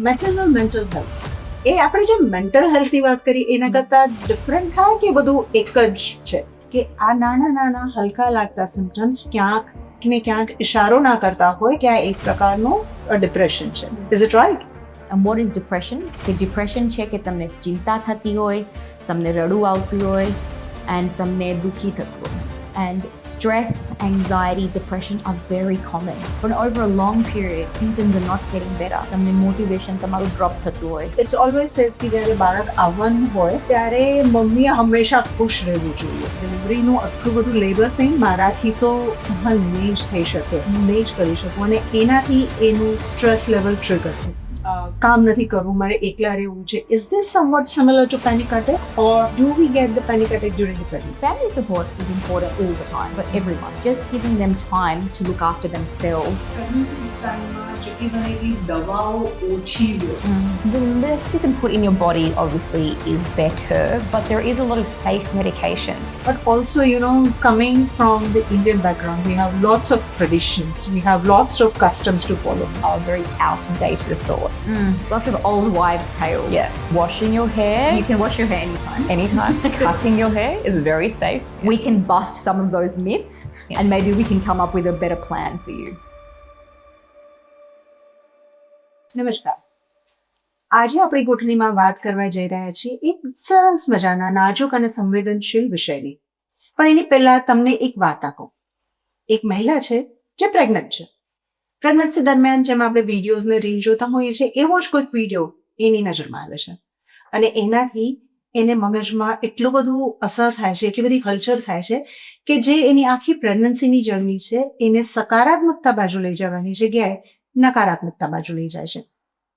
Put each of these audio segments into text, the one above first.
Maternal mental health એ આપણે જે મેન્ટલ હેલ્થની વાત કરી એના કરતાં ડિફરન્ટ થાય કે બધું એક જ છે કે આ નાના નાના હલકા લાગતા સિમ્પટમ્સ ક્યાંક ને ક્યાંક ઇશારો ના કરતા હોય કે આ એક પ્રકારનું ડિપ્રેશન છે. Is it right? And what is depression? કે ડિપ્રેશન છે કે તમને ચિંતા થતી હોય, તમને રડવું આવતું હોય and તમને દુઃખી થતું હોય. And stress, anxiety, depression are very common. But over a long period, symptoms are not getting better. તમને મોટિવેશન તમારું ડ્રોપ થતું હોય. ઇટ્સ ઓલવેઝ સેઝ કે જ્યારે બાળક આવવાનું હોય ત્યારે મમ્મીએ હંમેશા ખુશ રહેવું જોઈએ. ડિલિવરીનું આટલું બધું લેબર પેઇન મારાથી તો સહન નહીં જ થઈ શકે, હું નહીં જ કરી શકું અને એનાથી એનું સ્ટ્રેસ લેવલ ટ્રિગર થાય. કામ નથી કરવું, મારે એકલા રહેવું છે. Is this somewhat similar to panic attack or do we get the panic attack during the pregnancy? Family support is important all the time for everyone. Just giving them time to look after themselves. Pregnancy ટાઈમમાં જેટલી બને એટલી દવાઓ ઓછી લો. The less you can put in your body obviously is better, but there is a lot of safe medications. But also, coming from the Indian background, we have lots of traditions, we have lots of customs to follow. Are very outdated thoughts. Lots of old wives' tales. Yes. Washing your hair You can wash your hair anytime. anytime. Cutting your hair is very safe. We can bust some of those myths and maybe we can come up with a better plan for you. નમસ્કાર. આજે આપણી ગોઠણીમાં વાત કરવા જઈ રહ્યા છીએ એક સરસ મજાના નાજુક અને સંવેદનશીલ વિષયની. પણ એની પહેલા તમને એક વાત આપો. એક મહિલા છે જે પ્રેગ્નન્ટ છે. પ્રેગ્નન્સી દરમિયાન જેમ આપણે વિડીયોઝ ને રીલ જોતા હોઈએ છીએ એવો જ કોઈક વિડીયો એની નજરમાં આવે છે અને એનાથી એને મગજમાં એટલું બધું અસર થાય છે, એટલી બધી હલચલ થાય છે કે જે એની આખી પ્રેગ્નન્સીની જર્ની છે એને સકારાત્મકતા બાજુ લઈ જવાની જગ્યાએ નકારાત્મકતા બાજુ લઈ જાય છે.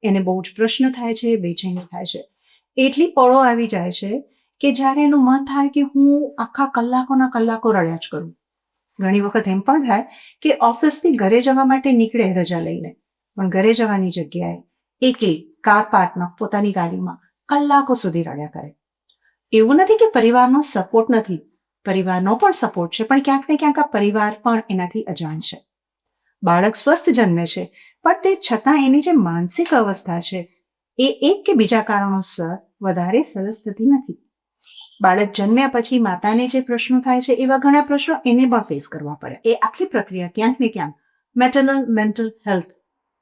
એને બહુ જ પ્રશ્ન થાય છે, બેચેની થાય છે. એટલી પળો આવી જાય છે કે જ્યારે એનું મન થાય કે હું આખા કલાકોના કલાકો રડ્યા જ કરું. ઘણી વખત એમ પણ થાય કે ઓફિસથી ઘરે જવા માટે નીકળે રજા લઈને, પણ ઘરે જવાની જગ્યાએ એકલી કાર પાર્કમાં પોતાની ગાડીમાં કલાકો સુધી રડ્યા કરે. એવું નથી કે પરિવારનો સપોર્ટ નથી, પરિવારનો પણ સપોર્ટ છે, પણ ક્યાંક ને ક્યાંક આ પરિવાર પણ એનાથી અજાણ છે. બાળક સ્વસ્થ જન્મે છે પણ તે છતાં એની જે માનસિક અવસ્થા છે એ એક કે બીજા કારણોસર વધારે સરસ થતી નથી. બાળક જન્મ્યા પછી માતાને જે પ્રશ્નો થાય છે એવા ઘણા પ્રશ્નો એને પણ ફેસ કરવા પડે. એ આખી પ્રક્રિયા ક્યાંક ને ક્યાંક મેટરનલ મેન્ટલ હેલ્થ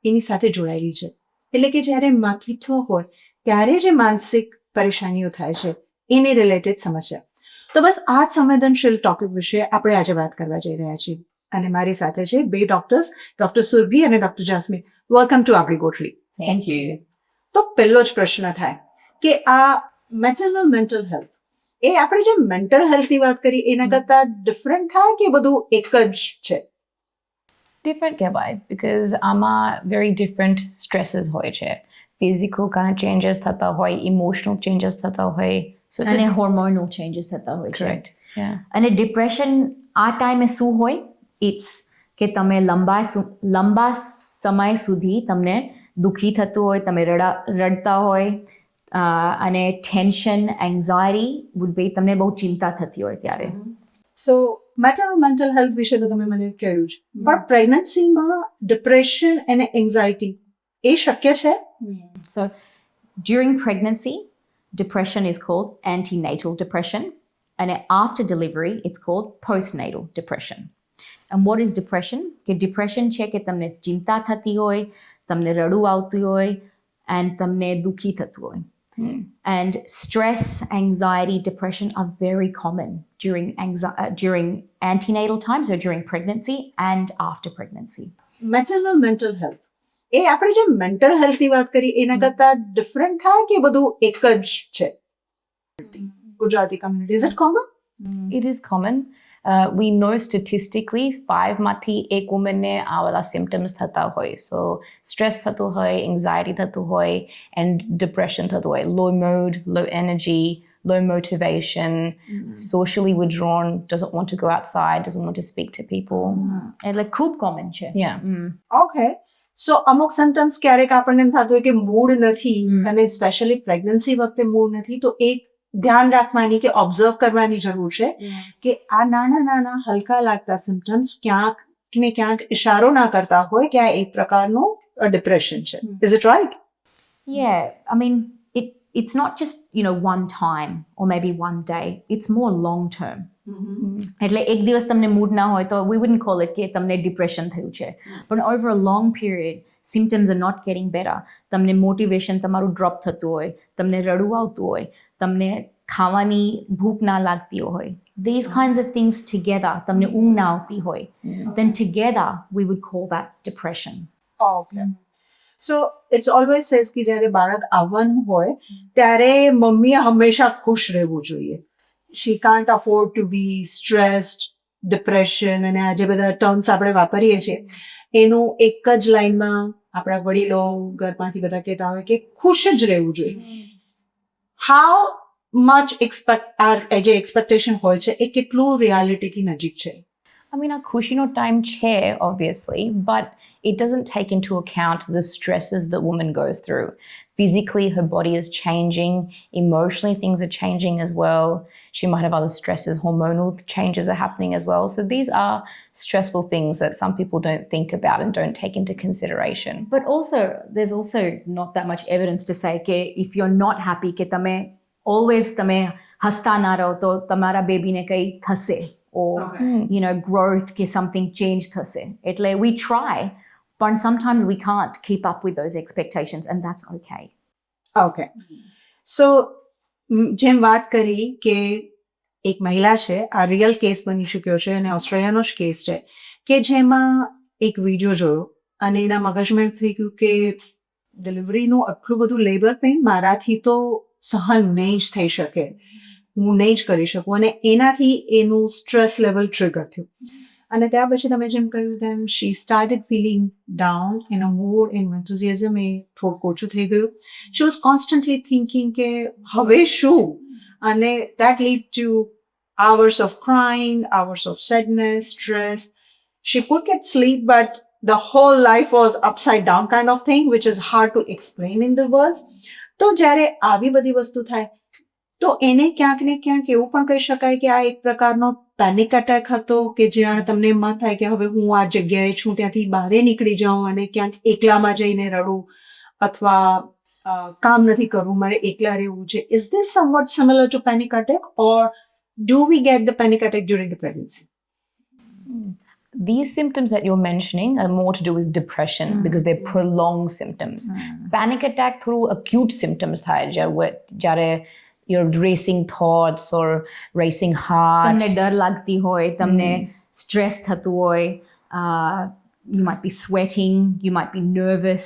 એની સાથે જોડાયેલી છે. એટલે કે જ્યારે માતૃત્વ હોય ત્યારે જે માનસિક પરેશાનીઓ થાય છે એની રિલેટેડ સમસ્યા. તો બસ આ જ સંવેદનશીલ ટોપિક વિશે આપણે આજે વાત કરવા જઈ રહ્યા છીએ અને મારી સાથે છે બે ડોક્ટર્સ, ડોક્ટર સુરભી અને ડોક્ટર જાસ્મીન. વેલકમ ટુ આપણી ગોઠડી. Thank you. તો પહેલો જ પ્રશ્ન થાય કે આ મેટરનલ મેન્ટલ હેલ્થ એ આપણે જે મેન્ટલ હેલ્થની વાત કરી એના કરતાં ડિફરન્ટ થાય કે બધું એક જ છે? Different કહેવાય because આમાં very different stresses હોય છે. Physical kind of changes થતા હોય, emotional changes થતા હોય. So અને hormonal changes થતા હોય છે. correct. Yeah. અને ડિપ્રેશન આ ટાઈમે શું હોય? ઇટ્સ કે તમે લંબા સમય સુધી તમને દુઃખી થતું હોય, તમે રડતા હોય અને ટેન્શન, એન્ઝાયટી વુડ બી, તમને બહુ ચિંતા થતી હોય ત્યારે. સો મેટરનલ મેન્ટલ હેલ્થ વિશે તો તમે મને કહ્યું છે, પણ પ્રેગ્નન્સીમાં ડિપ્રેશન અને એન્ઝાયટી એ શક્ય છે? So during pregnancy, depression is called antenatal depression, and after delivery, it's called postnatal depression. And what is depression? કે depression છે કે તમને ચિંતા થતી હોય, તમને રડવું આવતું હોય and તમને દુઃખી થતું હોય. And stress, anxiety, depression are very common during antenatal time, so during pregnancy and after pregnancy. Maternal mental health એ આપણે જે મેન્ટલ હેલ્થની વાત કરી એના કરતાં ડિફરન્ટ થાય કે બધું એક જ છે? Gujarati community, is it common? It is common. We know statistically 5માંથી 1 womanને આ બધા symptoms થતા હોય. So stress થતું હોય, anxiety થતું હોય and depression થતું હોય. Low mood, low energy, low motivation, socially withdrawn, doesn't want to go outside, doesn't want to speak to people. એટલે ખૂબ કોમન છે. Yeah. ઓકે. સો અમુક સિમ્ટમ્સ ક્યારેક આપણને એમ થતું હોય કે મૂડ નથી અને સ્પેશિયલી પ્રેગ્નન્સી વખતે મૂડ નથી, તો એક ધ્યાન રાખવાની કે ઓબ્ઝર્વ કરવાની જરૂર છે કે આ નાના નાના હલકા લાગતા સિમ્પટમ્સ ક્યાંક ને ક્યાંક ઇશારો ના કરતા હોય કે આ એક પ્રકારનું ડિપ્રેશન છે. Is it right? Yeah, I mean, it's not just, one time or maybe one day. It's more long term. એટલે એક દિવસ તમને મૂડ ના હોય તો we wouldn't call it કે તમને ડિપ્રેશન થયું છે. પણ over a long period, symptoms are not getting better. તમને મોટિવેશન તમારું ડ્રોપ થતું હોય, તમને રડવું આવતું હોય, તમને ખાવાની ભૂખ ના લાગતી હોય. These kinds of things together, તમને ઊંઘ ના આવતી હોય, then together we would call that depression. Okay so it's always says કે જ્યારે બાળક આવવાનું હોય ત્યારે મમ્મીએ હંમેશા ખુશ રહેવું જોઈએ. She can't afford to be stressed, depression અને આ જે બધા ટર્મ્સ આપણે વાપરીએ છીએ એનું એક જ લાઈનમાં આપણા વડીલો ઘરમાંથી બધા કહેતા હોય કે ખુશ જ રહેવું જોઈએ. હાઉ મચ જે એક્સપેક્ટેશન હોય છે એ કેટલું રિયાલિટીથી નજીક છે? I mean, our Kushino time chair, obviously, but it doesn't take into account the stresses that woman goes through. Physically, her body is changing. Emotionally, things are changing as well. She might have other stresses, hormonal changes are happening as well. So these are stressful things that some people don't think about and don't take into consideration. But also, there's also not that much evidence to say કે if you're not happy કે તમે always તમે હસતા ના રહો તો તમારા બેબીને કંઈ થશે or growth કે something change થશે. એટલે we try, but sometimes we can't keep up with those expectations and that's okay. Okay so જેમ વાત કરી કે એક મહિલા છે, આ રિયલ કેસ બની ચૂક્યો છે અને ઓસ્ટ્રેલિયાનો જ કેસ છે કે જેમાં એક વિડીયો જોયો અને એના મગજમાં એમ થઈ ગયું કે ડિલિવરીનું આટલું બધું લેબર પેઇન મારાથી તો સહન નહીં જ થઈ શકે, હું નહીં જ કરી શકું અને એનાથી એનું સ્ટ્રેસ લેવલ ટ્રિગર થયું. અને ત્યાર પછી તમે જેમ કહ્યું તેમ શી સ્ટાર્ટેડ ફીલિંગ ડાઉન, એનો મૂડ, એનું એન્થુઝિયાઝમ એ થોડુંક ઓછું થઈ ગયું. શી વોઝ કોન્સ્ટન્ટલી થિંકિંગ કે હવે શું, અને that lead to hours of crying, hours of sadness, stress. She could get sleep, but the whole life was upside down kind of thing, which is hard to explain in the words. તો જ્યારે આવી બધી વસ્તુ થાય તો એને ક્યાંક ને ક્યાંક એવું પણ કહી શકાય કે આ એક પ્રકારનો પેનિક અટેક હતો કે જ્યાં તમને એમ થાય કે હવે હું આ જગ્યાએ છું ત્યાંથી બહાર નીકળી જાઉં અને ક્યાંક એકલામાં જઈને રડું અથવા કામ નથી કરવું, મારે એકલા રહેવું છે. Is this somewhat similar to panic attack or do we get the panic attack during the pregnancy? These symptoms that you're mentioning are more to do with depression because they're prolonged symptoms. Panic attack through acute symptoms થાય જ્યારે you're racing thoughts or racing heart. તમને ડર લાગતી હોય, તમને stress થતું હોય, you might be sweating, you might be nervous.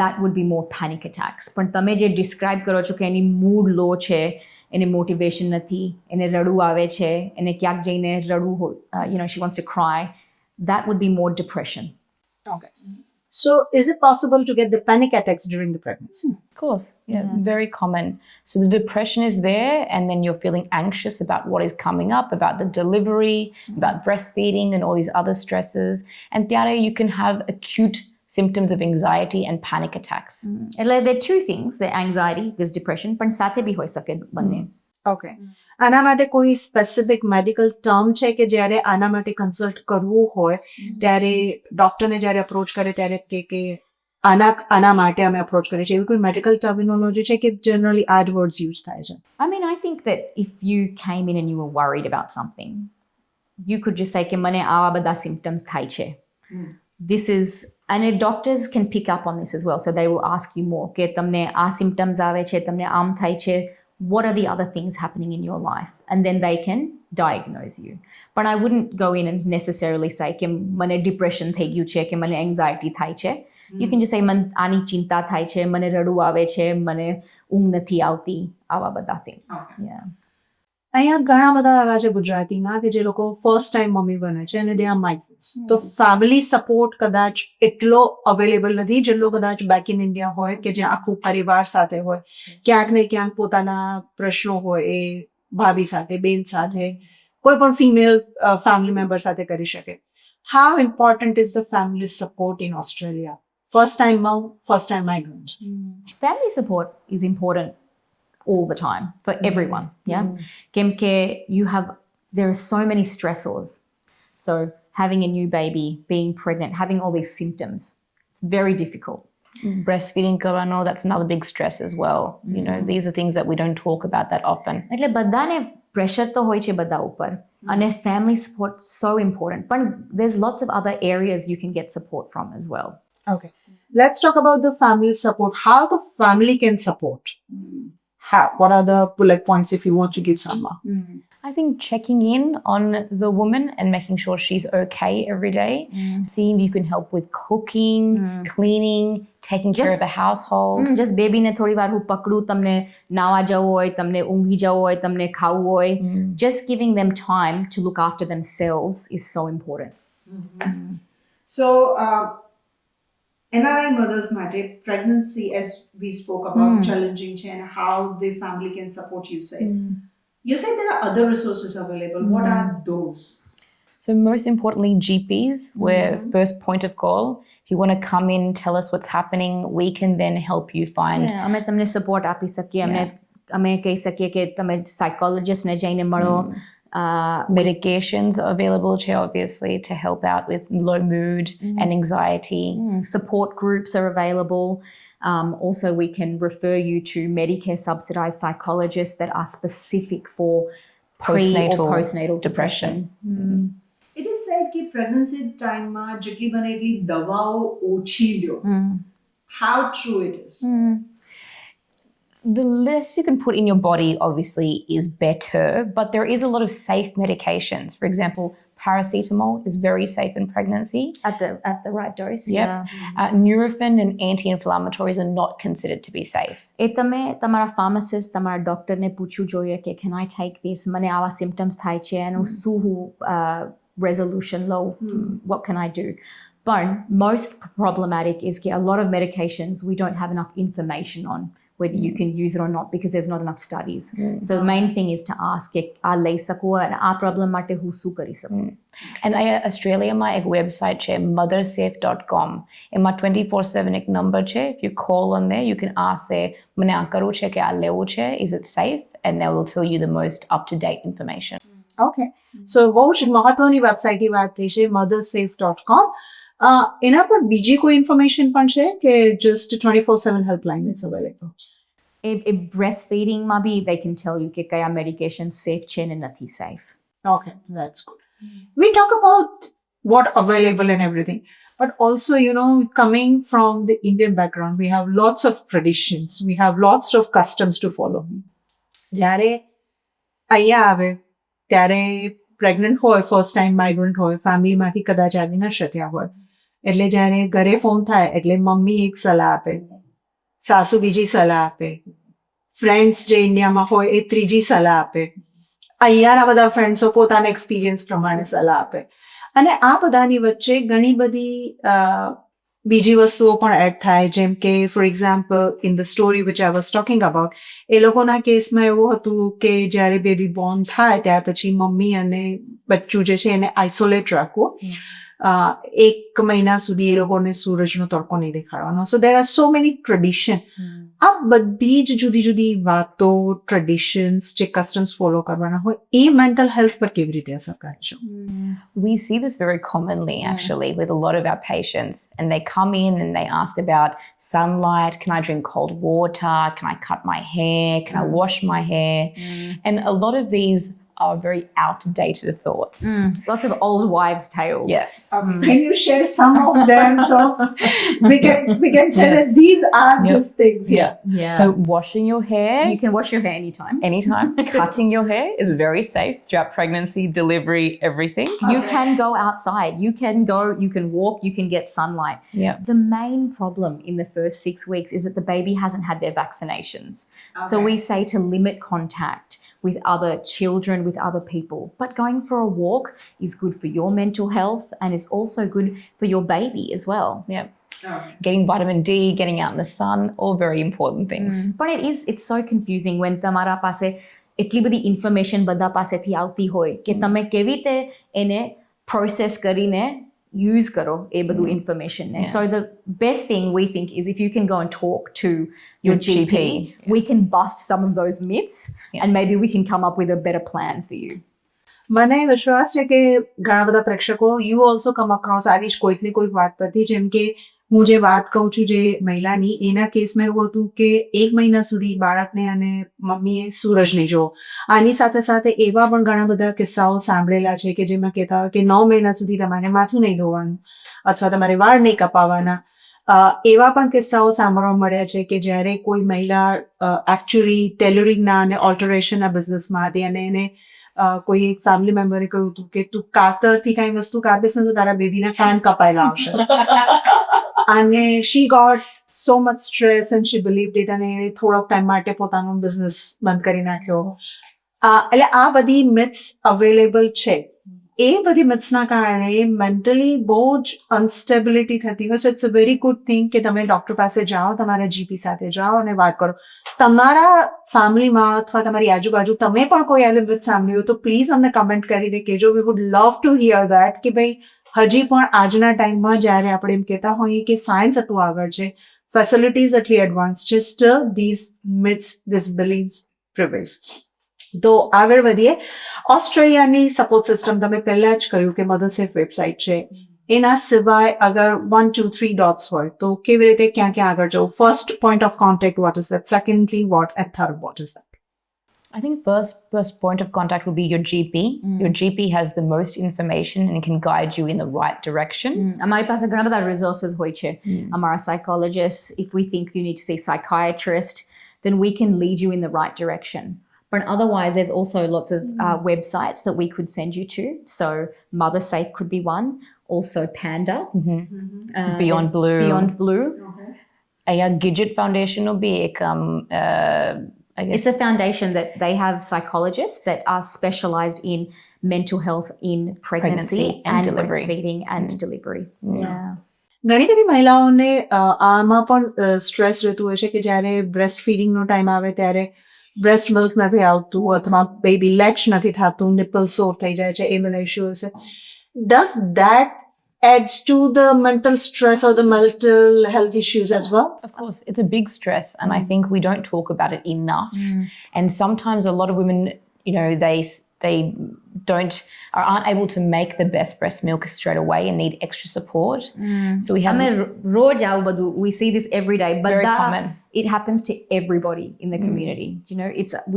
That would be more panic attacks. પણ તમે જે ડિસ્ક્રાઇબ કરો છો કે એની મૂડ લો છે, એને મોટિવેશન નથી, એને રડવું આવે છે, એને ક્યાંક જઈને રડવું હોય, she wants to cry, that would be more depression. Okay. So is it possible to get the panic attacks during the pregnancy? Of course, yeah, very common. So the depression is there and then you're feeling anxious about what is coming up, about the delivery, about breastfeeding and all these other stresses. And Tiara, you can have acute symptoms of anxiety and panic attacks. એટલે there are two things, the anxiety, there's depression, પણ સાથે બી હોઈ શકે બંને. Okay આના માટે કોઈ specific medical term છે કે જ્યારે આના માટે કન્સલ્ટ કરવું હોય ત્યારે ડૉક્ટરને જ્યારે અપ્રોચ કરે ત્યારે કે આના માટે અમે અપ્રોચ કરીએ છીએ, એવી કોઈ મેડિકલ ટર્મિનોલોજી છે કે જનરલી આ જ વર્ડ્સ યુઝ થાય છે? I mean, I think that if you came in and you were worried about something, you could just say કે મને આવા બધા symptoms થાય છે. This is, and doctors can pick up on this as well, so they will ask you more કે તમને આ symptoms આવે છે, તમને આમ થાય છે, what are the other things happening in your life? And then they can diagnose you. But I wouldn't go in and necessarily say કે મને depression થઈ ગયું છે, કે મને anxiety થાય છે. You can just say મને આની ચિંતા થાય છે, મને રડવું આવે છે, મને ઊંઘ નથી આવતી, આવા બધા things. Yeah. અહીંયા ઘણા બધા એવા છે ગુજરાતીમાં કે જે લોકો ફર્સ્ટ ટાઈમ મમ્મી બને છે અને દે આર માઇગ્રન્ટ્સ, તો ફેમિલી સપોર્ટ કદાચ એટલો અવેલેબલ નથી જેટલો કદાચ બેક ઇન ઇન્ડિયા હોય કે જ્યાં આખું પરિવાર સાથે હોય, ક્યાંક ને ક્યાંક પોતાના પ્રશ્નો હોય એ ભાભી સાથે, બેન સાથે, કોઈ પણ ફિમેલ ફેમિલી મેમ્બર સાથે કરી શકે. How important is the family support in Australia? First time mum, first time migrant. Family support is important all the time for everyone, yeah? Kemke, there are so many stressors. So having a new baby, being pregnant, having all these symptoms, it's very difficult. Breastfeeding karano, that's another big stress as well. You know, these are things that we don't talk about that often. એટલે બધાને pressure તો હોય છે બધા ઉપર અને family support so important but there's lots of other areas you can get support from as well. Okay. Let's talk about the family support. How the family can support. How? What are the bullet points if you want to give some? I think checking in on the woman and making sure she's okay every day, seeing if you can help with cooking, cleaning, taking care of the household. Just baby ને થોડી વાર હું પકડું તમને નાવા જવું હોય તમને ઊંઘી જવું હોય તમને ખાવું હોય just giving them time to look after themselves is so important. So, NRI mothers માટે pregnancy, as we spoke about, challenging and how the family can support you. You said there are other resources available. What are those? So most importantly, GPs were first point of call. If you want to come in, tell us what's happening, we can then help you find. અમે તમને support આપી શકીએ અમે કહી શકીએ કે તમે સાયકોલોજિસ્ટને જઈને મળો. Medications are available, obviously, to help out with low mood and anxiety. Support groups are available. Also, we can refer you to Medicare subsidized psychologists that are specific for Postnatal or postnatal depression. It is said that pregnancy time માં જેટલી બને એટલી દવાઓ ઓછી લ્યો. How true it is? The less you can put in your body, obviously, is better, but there is a lot of safe medications. For example, paracetamol is very safe in pregnancy. At the right dose. Yep. Nurofen and anti-inflammatories are not considered to be safe. એ તમે તમારા pharmacist તમારા ડોક્ટરને પૂછવું જોઈએ કે can I take this? મને આવા symptoms થાય છે એનું શું હું resolution low, what can I do? But most problematic is that a lot of medications we don't have enough information on whether you can use it or not because there's not enough studies. So the main thing is to ask કે આ લઈ શકો અને આ problem માટે હું શું કરી શકું. And Australia માં એક website છે mothersafe.com. એમાં 24/7 એક number છે. If you call on there, you can ask મને આ કરવું છે કે આ લેવું છે, is it safe? And they will tell you the most up-to-date information. Okay. So બહુ જ મહત્વની વેબસાઇટની વાત થઈ છે mothersafe.com. એના પર બીજી કોઈ ઇન્ફોર્મેશન પણ છે કે just 24/7 helpline is available? Breastfeeding માં બી they can tell you કે કયા medication safe છે ને નથી safe. Okay, that's good. We talk about what available and everything, but also, you know, coming from the Indian background, we have lots of traditions, we have lots of customs to follow. જ્યારે અહીંયા આવે ત્યારે pregnant હોય, first time migrant હોય, ફેમિલીમાંથી કદાચ આવી ન શક્યા હોય, એટલે જ્યારે ઘરે ફોન થાય એટલે મમ્મી એક સલાહ આપે, સાસુ બીજી સલાહ આપે, ફ્રેન્ડ્સ જે ઇન્ડિયામાં હોય એ ત્રીજી સલાહ આપે, અહીંયાના બધા ફ્રેન્ડ્સો પોતાના એક્સપિરિયન્સ પ્રમાણે સલાહ આપે અને આ બધાની વચ્ચે ઘણી બધી બીજી વસ્તુઓ પણ એડ થાય જેમ કે for example in the story which I was talking about એ લોકોના કેસમાં એવું હતું કે જ્યારે બેબી બોર્ન થાય ત્યાર પછી મમ્મી અને બચ્ચું જે છે એને આઇસોલેટ રાખવું. 1 મહિના સુધી એ લોકોને સૂરજનો તડકો નહીં દેખાડવાનો. So there are so many tradition. આ બધી જ જુદી જુદી વાતો ટ્રેડિશન્સ જે કસ્ટમ્સ ફોલો કરવાના હોય એ મેન્ટલ હેલ્થ પર કેવી રીતે અસર કરે છે? We see this very commonly actually with a lot of our patients, and they come in and they ask about sunlight, can I drink cold water, can I cut my hair, can I wash my hair? And a lot of these are very outdated thoughts. Lots of old wives' tales. Yes. Can you share some of them so we can say that these are these things? Yeah. So washing your hair. You can wash your hair anytime. Anytime. Cutting your hair is very safe throughout pregnancy, delivery, everything. You can go outside. You can walk, you can get sunlight. Yeah. The main problem in the first 6 weeks is that the baby hasn't had their vaccinations. So we say to limit contact with other children, with other people. But going for a walk is good for your mental health and is also good for your baby as well. Yeah. Getting vitamin D, getting out in the sun, all very important things. But it's so confusing when તમારા પાસે એટલી બધી information બધા પાસેથી આવતી હોય કે તમે કેવી રીતે એને પ્રોસેસ કરીને use karo e badu information. So the best thing we think is if you can go and talk to your GP, we can bust some of those myths and maybe we can come up with a better plan for you. મને વિશ્વાસ છે કે ઘણા બધા પ્રેક્ષકો you also come across આવી જ કોઈક ને કોઈક વાત પરથી જેમ કે હું જે વાત કહું છું જે મહિલાની એના કેસમાં એવું હતું કે 1 મહિના સુધી બાળકને અને મમ્મીએ સૂરજ નહીં જોવો. આની સાથે સાથે એવા પણ ઘણા બધા કિસ્સાઓ સાંભળેલા છે કે જેમાં કહેતા હોય કે 9 મહિના સુધી તમારે માથું નહીં ધોવાનું અથવા તમારે વાળ નહીં કપાવવાના. એવા પણ કિસ્સાઓ સાંભળવા મળ્યા છે કે જ્યારે કોઈ મહિલા એકચ્યુઅલી ટેલરિંગના અને ઓલ્ટરેશનના બિઝનેસમાં હતી અને એને કોઈ એક ફેમિલી મેમ્બરે કહ્યું હતું કે તું કાતરથી કાંઈ વસ્તુ કાપીશ ને તો તારા બેબીના કાન કપાયેલા આવશે. અને she got so much stress and she believed it અને એણે થોડોક ટાઈમ માટે પોતાનો બિઝનેસ બંધ કરી નાખ્યો. એટલે આ બધી મિથ્સ અવેલેબલ છે. એ બધી મિથ્સના કારણે મેન્ટલી બહુ જ અનસ્ટેબિલિટી થતી હોય. So it's a very good thing કે તમે ડૉક્ટર પાસે જાઓ, તમારા જીપી સાથે જાઓ અને વાત કરો. તમારા ફેમિલીમાં અથવા તમારી આજુબાજુ તમે પણ કોઈ આવી મિથ સાંભળ્યું હોય તો પ્લીઝ અમને કમેન્ટ કરીને કહેજો. વી wood love to here that કે ભાઈ હજી પણ આજના ટાઈમમાં જ્યારે આપણે એમ કહેતા હોઈએ કે સાયન્સ એટલું આગળ છે, ફેસિલિટીઝ એટલી એડવાન્સ છે, still these myths, these beliefs prevails. તો આગળ વધીએ. ઓસ્ટ્રેલિયાની સપોર્ટ સિસ્ટમ તમે પહેલાં જ કહ્યું કે મધર સેફ વેબસાઇટ છે. એના સિવાય અગર 1, 2, 3 ડોટ્સ હોય તો કેવી રીતે ક્યાં ક્યાં આગળ જવું? First point of contact, what is that? Secondly what? And third what is that? I think first point of contact will be your GP. Your GP has the most information and can guide you in the right direction. અમારી પાસે ઘણા બધા resources હોય છે. અમારા psychologists, if we think you need to see psychiatrist, then we can lead you in the right direction. But otherwise, there's also lots of websites that we could send you to. So Mother Safe could be one. Also Panda. Beyond Blue. Beyond Blue. Gidget Foundation will be I guess. It's a foundation that they have psychologists that are specialized in mental health in pregnancy and delivery. breastfeeding and delivery. Yeah. ઘણી બધી મહિલાઓને આમાં પણ stress રહેતું હોય છે કે જ્યારે બ્રેસ્ટ ફીડિંગનો ટાઈમ આવે ત્યારે બ્રેસ્ટ મિલ્ક નથી આવતું અથવા બેબી લેચ નથી થતું, નિપલ સોર થઈ જાય છે, એ બધા ઇશ્યુ હશે. Does that adds to the mental stress or the mental health issues as well? Of course, it's a big stress, and I think we don't talk about it enough. And sometimes a lot of women, they aren't able to make the best breast milk straight away and need extra support. So we have We see this every day, but Very common. It happens to everybody in the community.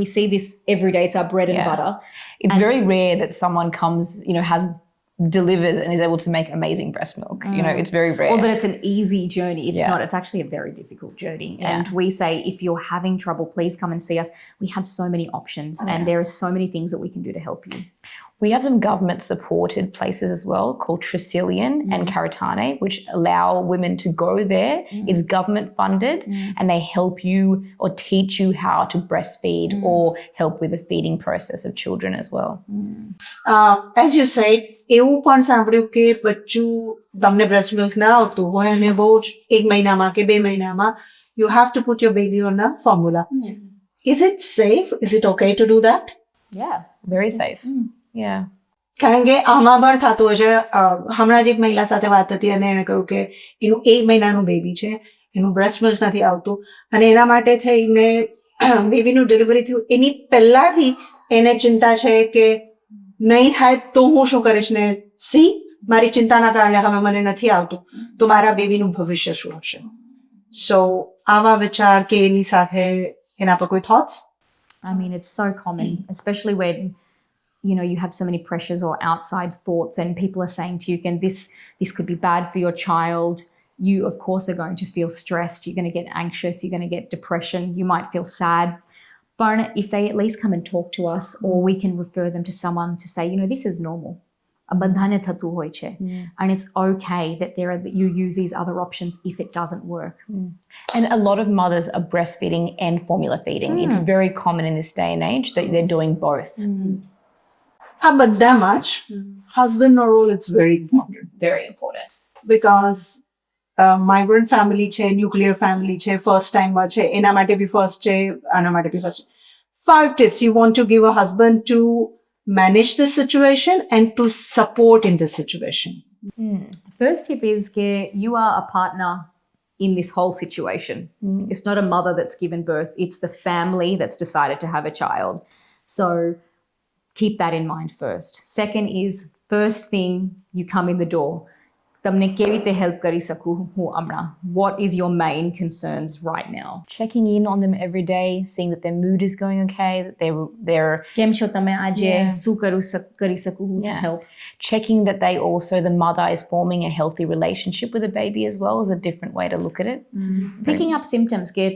We see this every day. It's our bread and butter. It's very rare that someone comes, delivers and is able to make amazing breast milk. It's very rare. Or that it's an easy journey. It's not. It's actually a very difficult journey. And we say, if you're having trouble, please come and see us. We have so many options and there are so many things that we can do to help you. We have some government-supported places as well called Tricilian and Caritane, which allow women to go there. It's government-funded and they help you or teach you how to breastfeed or help with the feeding process of children as well. As you said, એવું પણ સાંભળ્યું કે બચ્ચું તમને breast milk ના આવતું હોય અને બહુ જ 1 મહિનામાં કે 2 મહિનામાં you have to put your baby on a formula. Is it safe? Is it okay to do that? Yeah, very safe. Yeah. કારણ કે આમાં પણ થતું હોય છે. હમણાં જ એક મહિલા સાથે વાત હતી અને એણે કહ્યું કે એનું 1 મહિનાનું બેબી છે, એનું બ્રેસ્ટ મિલ્ક નથી આવતું અને એના માટે થઈને બેબીનું ડિલિવરી થયું એની પહેલાંથી એને ચિંતા છે કે નહીં થાય તો હું શું કરીશ ને મારી ચિંતાના કારણે હવે મને નથી આવતું તો મારા બેબીનું ભવિષ્ય શું હશે? સો આવા વિચાર કે એની સાથે એના પર કોઈ thoughts? I mean, it's so common, especially when you have so many pressures or outside thoughts and people are saying to you, this could be bad for your child. You, of course, are going to feel stressed. You're going to get anxious. You're going to get depression. You might feel sad. But if they at least come and talk to us, or we can refer them to someone to say, this is normal. બધાને થતું હોય છે. And it's okay that you use these other options if it doesn't work. And a lot of mothers are breastfeeding and formula feeding. It's very common in this day and age that they're doing both. આ બધામાં જ husbandનો role it's very important. Very important. Because migrant family છે, nuclear family છે, first ટાઈમમાં છે, એના માટે બી ફર્સ્ટ છે, આના માટે બી first. 5 tips you want to give a husband to manage this situation and to support in this situation. First tip is you are a partner in this whole situation. It's not a mother that's given birth. It's the family that's decided to have a child. So keep that in mind first. Second is, first thing you come in the door, તમને કેવી રીતે help કરી શકું હું હમણાં? What is your main concerns right now? Checking in on them every day, seeing that their mood is going okay, that they're કેમ છો તમે આજે? Yeah. શું કરી શકું હું to Yeah. help? checking that they also, the mother is forming a healthy relationship with the baby as well, is a different way to look at it. Picking up symptoms કે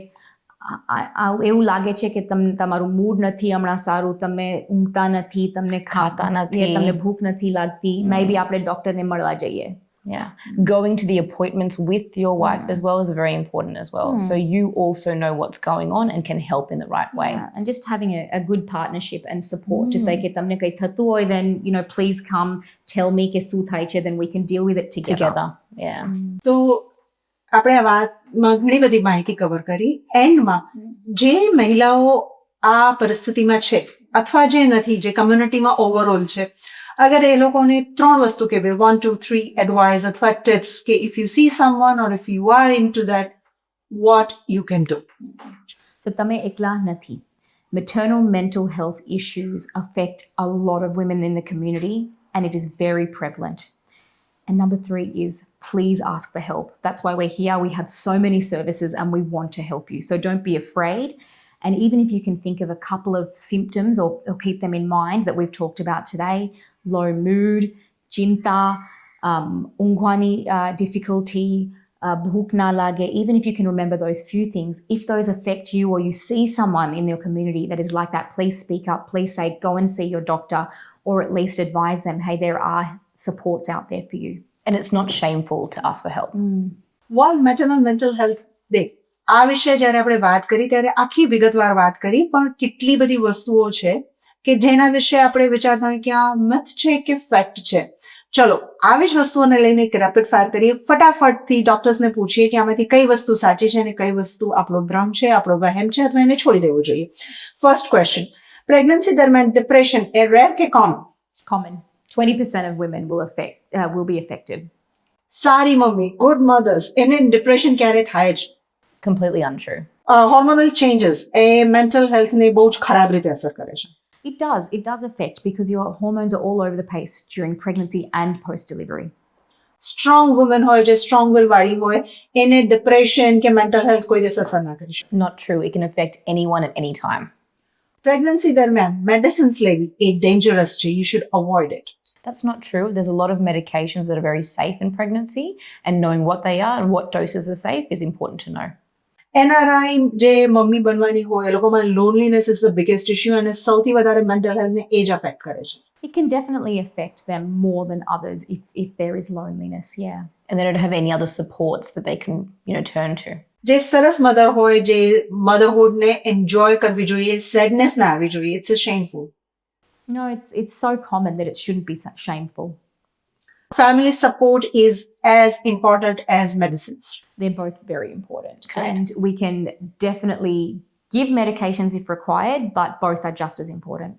એવું લાગે છે કે તમારું મૂડ નથી હમણાં સારું, તમે ઊંઘતા નથી, તમને ખાતા નથી. તમને ભૂખ નથી લાગતી, મે બી આપણે ડોક્ટરને મળવા જઈએ. Yeah. Going to the appointments with your wife as well is very important as well. So you also know what's going on and can help in the right way. And just having a good partnership and support to say કે તમને કંઈ થતું હોય, then please come tell me કે શું થાય છે, then we can deal with it together. Yeah. તો આપણે આ વાતમાં ઘણી બધી માહિતી કવર કરી. એન્ડમાં જે મહિલાઓ આ પરિસ્થિતિમાં છે અથવા જે નથી, જે કમ્યુનિટીમાં ઓવરઓલ છે, અગર એ લોકોને 3 વસ્તુ કહેવાય, 1 2 3 એડવાઇસ અથવા ટિપ્સ કે if you C someone or if you are into that, what you can do. So તમે એકલા નથી. Maternal mental health issues affect a lot of women in the community and it is very prevalent. And number 3 is please ask for help. That's why we're here. We have so many services and we want to help you. So don't be afraid. And even if you can think of a couple of symptoms or keep them in mind that we've talked about today, low mood, chinta, ungwani difficulty, bhuk na lage, even if you can remember those few things, if those affect you or you see someone in your community that is like that, please speak up, please say, go and see your doctor, or at least advise them, hey, there are supports out there for you. And it's not shameful to ask for help. World maternal mental health day, આ વિશે જ્યારે આપણે વાત કરી ત્યારે આખી વિગતવાર વાત કરી, પણ કેટલી બધી વસ્તુઓ છે કે જેના વિશે આપણે વિચારતા હોય કે આ મિથ છે કે ફેક્ટ છે. ચલો આવી જ વસ્તુઓને લઈને એક રેપિડ ફાયર કરીએ. ફટાફટથી ડોક્ટર્સને પૂછીએ કે આમાંથી કઈ વસ્તુ સાચી છે અને કઈ વસ્તુ આપણો ભ્રમ છે, આપણો વહેમ છે, અથવા એને છોડી દેવું જોઈએ. ફર્સ્ટ ક્વેશ્ચન, પ્રેગ્નન્સી દરમિયાન ડિપ્રેશન એ રેર કે common? Common. 20% of women will be affected. સારી મમ્મી, ગુડ મધર્સ, એને ડિપ્રેશન ક્યારે થાય જ? Completely untrue. હોર્મોનલ ચેન્જીસ એ મેન્ટલ હેલ્થને બહુ જ ખરાબ રીતે અસર કરે છે. It does affect because your hormones are all over the place during pregnancy and post-delivery. Strong woman હોય, જે સ્ટ્રોંગ વિલ વાળી હોય, એને ડિપ્રેશન કે મેન્ટલ હેલ્થ કોઈ દિવસ અસર ના કરી શકે. Not true. It can affect anyone at any time. Pregnancy દરમિયાન મેડિસિન્સ લેવી એ ડેન્જરસ છે, you should avoid it. That's not true. There's a lot of medications that are very safe in pregnancy, and knowing what they are and what doses are safe is important to know. NRI જે mummy બનવાની હોય એ લોકોમાં loneliness is the biggest issue અને સૌથી વધારે mental હેલ્થને એ જ affect કરે છે. It can definitely affect them more than others if there is loneliness, yeah. And they don't have any other supports that they can, turn to. જે સરસ mother હોય, જે મધરહુડને એન્જોય કરવી જોઈએ, સેડનેસ ના આવવી જોઈએ. It's a shameful. No, it's so common that it shouldn't be shameful. Family support is as important as medicines. They're both very important. Correct. And we can definitely give medications if required, but both are just as important.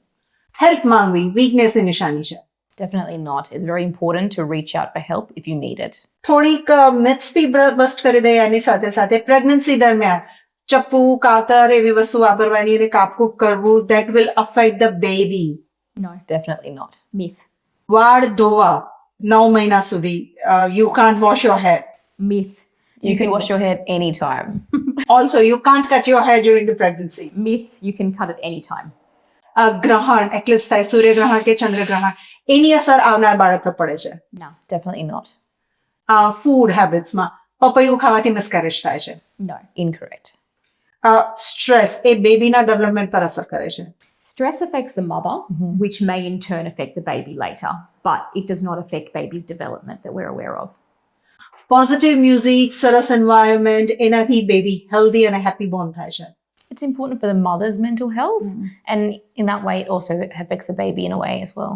Help માંગવી વીકનેસની નિશાની છે. Definitely not. It's very important to reach out for help if you need it. થોડીક myths બી bust કરી દઈએ એની સાથે સાથે. Pregnancy દરમિયાન ચપ્પુ, કાતર એવી વસ્તુ વાપરવાની અને કાપકૂપ કરવું, that will affect the baby. No, Definitely not. myth. વાળ ધોવા 9 મહિના સુધી, you can't wash your hair. Myth. You can wash your hair anytime. Also, you can't cut your hair during the pregnancy. Myth, you can cut it anytime. ગ્રહણ, Eclipse થાય, સૂર્યગ્રહણ કે ચંદ્રગ્રહણ, એની અસર આવનાર બાળક પર પડે છે. No, Definitely not. ફૂડ હેબિટ્સમાં પપૈયું ખાવાથી મિસકેરેજ થાય છે. no. Incorrect. સ્ટ્રેસ એ બેબીના ડેવલપમેન્ટ પર અસર કરે છે. Stress affects the mother, which may in turn affect the baby later, but it does not affect baby's development that we're aware of. Positive music, સરસ environment, એનાથી baby healthy અને happy Born થાય છે. It's important for the mother's mental health, and in that way, it also affects the baby in a way as well.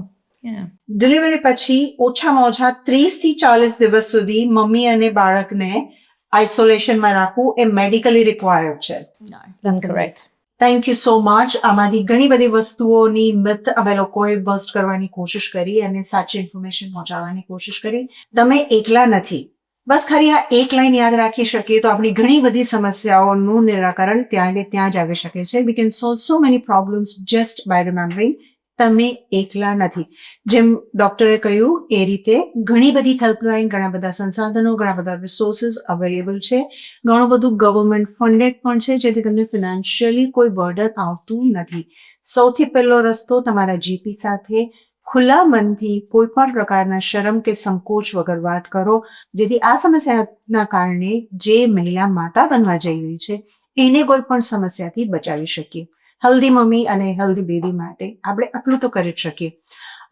Yeah. Delivery પછી ઓછામાં ઓછા 30 થી 40 દિવસ સુધી મમ્મી અને બાળકને આઇસોલેશનમાં રાખવું એ મેડિકલી રિક્વાયર્ડ છે. No, that's Incorrect. Thank you so much. આમાંથી ઘણી બધી વસ્તુઓની મિથ અમે લોકોએ બસ્ટ કરવાની કોશિશ કરી અને સાચી ઇન્ફોર્મેશન પહોંચાડવાની કોશિશ કરી. તમે એકલા નથી. બસ ખાલી આ એક લાઈન યાદ રાખી શકીએ તો આપણી ઘણી બધી સમસ્યાઓનું નિરાકરણ ત્યાં ને ત્યાં જ આવી શકે છે. We can solve so many problems just by remembering તમે એકલા નથી. જેમ ડૉક્ટરે કહ્યું એ રીતે ઘણી બધી હેલ્પલાઇન, ઘણા બધા સંસાધનો, ઘણા બધા રિસોર્સિસ અવેલેબલ છે. ઘણું બધું ગવર્મેન્ટ ફંડેડ પણ છે, જેથી તમને ફિનાન્શિયલી કોઈ બર્ડન આવતું નથી. સૌથી પહેલો રસ્તો તમારા જીપી સાથે ખુલ્લા મનથી કોઈ પણ પ્રકારના શરમ કે સંકોચ વગર વાત કરો, જેથી આ સમસ્યાના કારણે જે મહિલા માતા બનવા જઈ રહી છે એને કોઈ પણ સમસ્યાથી બચાવી શકીએ. હેલ્ધી મમ્મી અને હેલ્ધી બેબી માટે આપણે આટલું તો કરી જ શકીએ.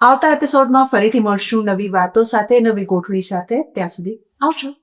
આવતા એપિસોડમાં ફરીથી મળશું નવી વાતો સાથે, નવી ગોઠવી સાથે. ત્યાં સુધી આવજો.